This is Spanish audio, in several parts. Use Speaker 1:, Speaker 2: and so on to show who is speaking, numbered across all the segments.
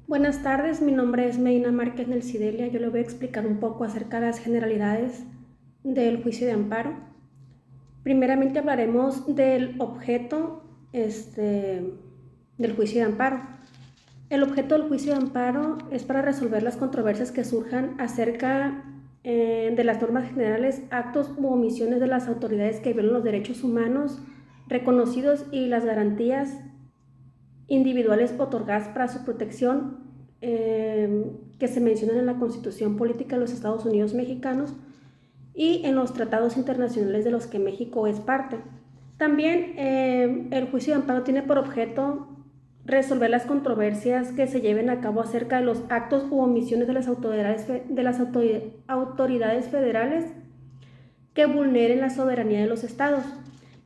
Speaker 1: Buenas tardes, mi nombre es Medina Márquez Nelcidelia. Yo le voy a explicar un poco acerca de las generalidades del juicio de amparo. Primeramente hablaremos del objeto del juicio de amparo. El objeto del juicio de amparo es para resolver las controversias que surjan acerca de las normas generales, actos u omisiones de las autoridades que violan los derechos humanos reconocidos y las garantías individuales otorgadas para su protección que se mencionan en la Constitución Política de los Estados Unidos Mexicanos y en los tratados internacionales de los que México es parte. También el juicio de amparo tiene por objeto resolver las controversias que se lleven a cabo acerca de los actos u omisiones de las autoridades federales que vulneren la soberanía de los estados.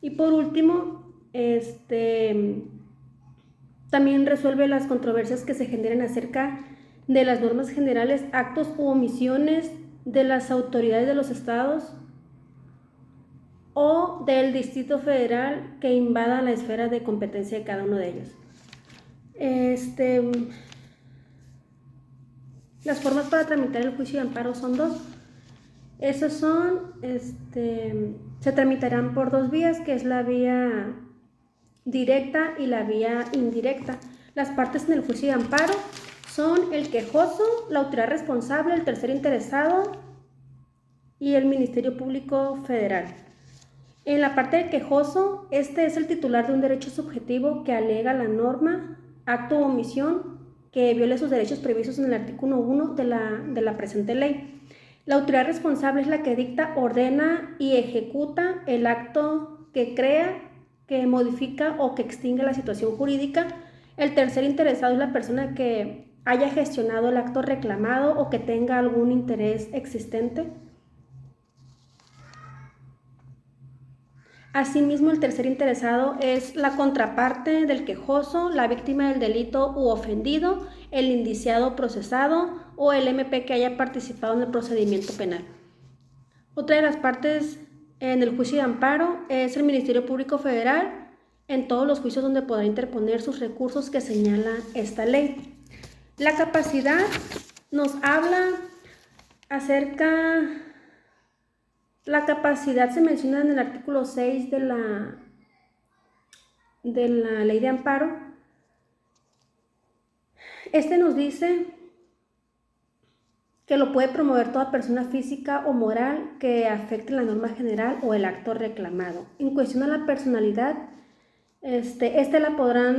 Speaker 1: Y por último, también resuelve las controversias que se generen acerca de las normas generales, actos u omisiones de las autoridades de los estados o del Distrito Federal que invada la esfera de competencia de cada uno de ellos. Las formas para tramitar el juicio de amparo son dos. Esos son, se tramitarán por dos vías, que es la vía directa y la vía indirecta. Las partes en el juicio de amparo son el quejoso, la autoridad responsable, el tercer interesado y el Ministerio Público Federal. En la parte del quejoso, este es el titular de un derecho subjetivo que alega la norma, acto o omisión que viole sus derechos previstos en el artículo 1 de la presente ley. La autoridad responsable es la que dicta, ordena y ejecuta el acto que crea, que modifica o que extingue la situación jurídica. El tercer interesado es la persona que haya gestionado el acto reclamado o que tenga algún interés existente. Asimismo, el tercer interesado es la contraparte del quejoso, la víctima del delito u ofendido, el indiciado procesado o el MP que haya participado en el procedimiento penal. Otra de las partes en el juicio de amparo es el Ministerio Público Federal en todos los juicios donde podrá interponer sus recursos que señala esta ley. La capacidad nos habla acerca. La capacidad se menciona en el artículo 6 de la ley de amparo. Nos dice que lo puede promover toda persona física o moral que afecte la norma general o el acto reclamado. En cuestión a la personalidad, la podrá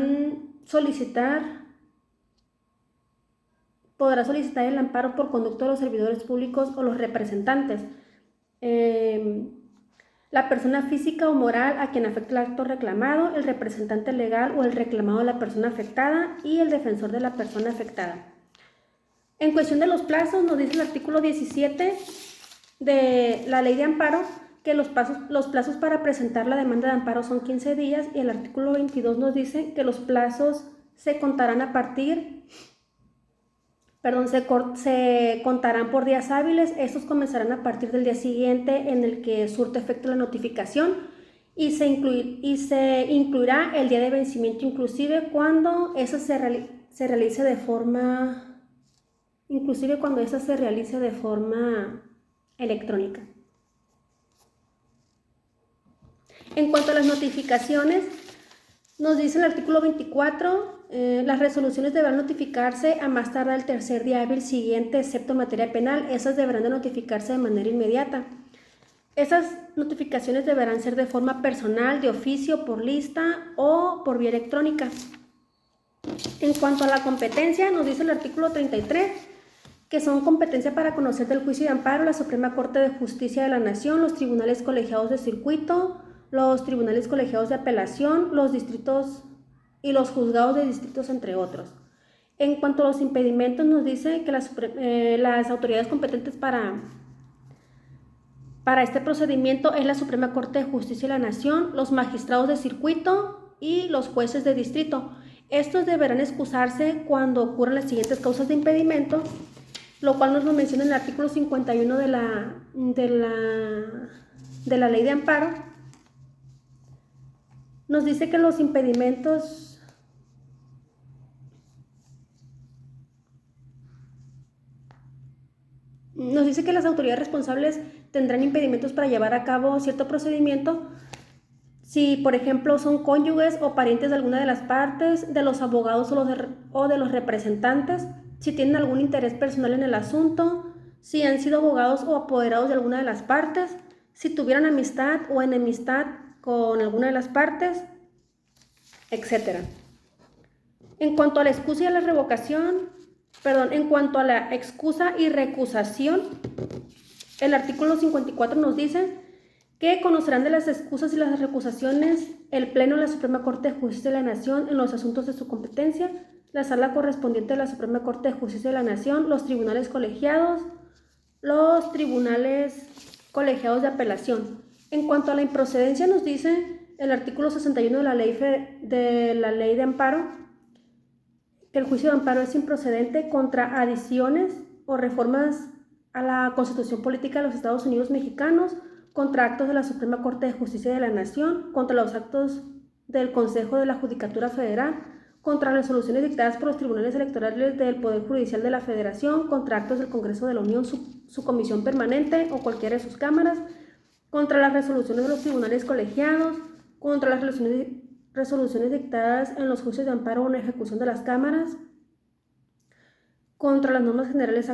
Speaker 1: solicitar el amparo por conducto de los servidores públicos o los representantes. La persona física o moral a quien afecte el acto reclamado, el representante legal o el reclamado de la persona afectada y el defensor de la persona afectada. En cuestión de los plazos, nos dice el artículo 17 de la ley de amparo que los plazos para presentar la demanda de amparo son 15 días y el artículo 22 nos dice que los plazos se contarán se contarán por días hábiles. Estos comenzarán a partir del día siguiente en el que surte efecto la notificación y se incluirá el día de vencimiento inclusive cuando esa se realice de forma electrónica. En cuanto a las notificaciones, nos dice el artículo 24, las resoluciones deberán notificarse a más tardar el tercer día hábil siguiente, excepto en materia penal. Esas deberán de notificarse de manera inmediata. Esas notificaciones deberán ser de forma personal, de oficio, por lista o por vía electrónica. En cuanto a la competencia, nos dice el artículo 33, que son competencia para conocer del juicio de amparo la Suprema Corte de Justicia de la Nación, los tribunales colegiados de circuito, los tribunales colegiados de apelación, los distritos y los juzgados de distritos, entre otros. En cuanto a los impedimentos, nos dice que las autoridades competentes para este procedimiento es la Suprema Corte de Justicia de la Nación, los magistrados de circuito y los jueces de distrito. Estos deberán excusarse cuando ocurran las siguientes causas de impedimento, lo cual nos lo menciona en el artículo 51 de la ley de amparo. Nos dice que los impedimentos nos dice que las autoridades responsables tendrán impedimentos para llevar a cabo cierto procedimiento si, por ejemplo, son cónyuges o parientes de alguna de las partes, de los abogados o de los representantes, si tienen algún interés personal en el asunto, si han sido abogados o apoderados de alguna de las partes, si tuvieran amistad o enemistad con alguna de las partes, etc. En cuanto a la excusa y a la revocación, en cuanto a la excusa y recusación, el artículo 54 nos dice que conocerán de las excusas y las recusaciones el Pleno de la Suprema Corte de Justicia de la Nación en los asuntos de su competencia, la sala correspondiente de la Suprema Corte de Justicia de la Nación, los tribunales colegiados de apelación. En cuanto a la improcedencia, nos dice el artículo 61 de la ley de amparo, que el juicio de amparo es improcedente contra adiciones o reformas a la Constitución Política de los Estados Unidos Mexicanos, contra actos de la Suprema Corte de Justicia de la Nación, contra los actos del Consejo de la Judicatura Federal, contra resoluciones dictadas por los tribunales electorales del Poder Judicial de la Federación, contra actos del Congreso de la Unión, su comisión permanente o cualquiera de sus cámaras, contra las resoluciones de los tribunales colegiados, contra las resoluciones dictadas en los juicios de amparo o en ejecución de las cámaras, contra las normas generales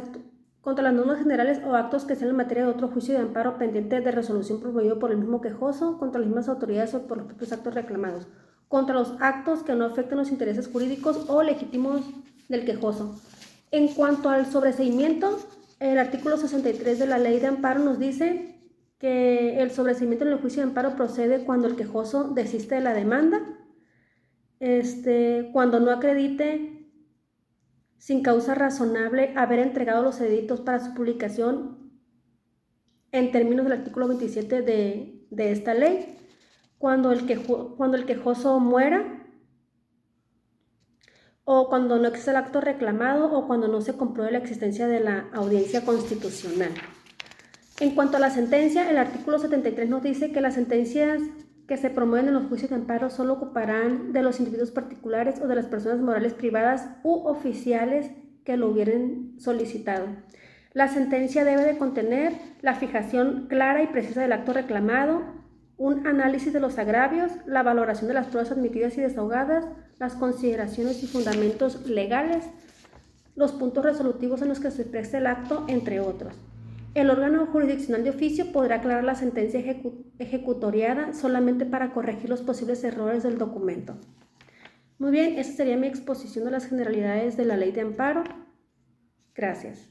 Speaker 1: o actos que sean en materia de otro juicio de amparo pendiente de resolución promovido por el mismo quejoso, contra las mismas autoridades o por los propios actos reclamados, contra los actos que no afecten los intereses jurídicos o legítimos del quejoso. En cuanto al sobreseimiento, el artículo 63 de la ley de amparo nos dice que el sobreseimiento en el juicio de amparo procede cuando el quejoso desiste de la demanda, cuando no acredite sin causa razonable haber entregado los edictos para su publicación en términos del artículo 27 de esta ley, cuando el quejoso muera, o cuando no existe el acto reclamado, o cuando no se compruebe la existencia de la audiencia constitucional. En cuanto a la sentencia, el artículo 73 nos dice que las sentencias que se promueven en los juicios de amparo solo ocuparán de los individuos particulares o de las personas morales privadas u oficiales que lo hubieran solicitado. La sentencia debe de contener la fijación clara y precisa del acto reclamado, un análisis de los agravios, la valoración de las pruebas admitidas y desahogadas, las consideraciones y fundamentos legales, los puntos resolutivos en los que se expresa el acto, entre otros. El órgano jurisdiccional de oficio podrá aclarar la sentencia ejecutoriada solamente para corregir los posibles errores del documento. Muy bien, esa sería mi exposición de las generalidades de la ley de amparo. Gracias.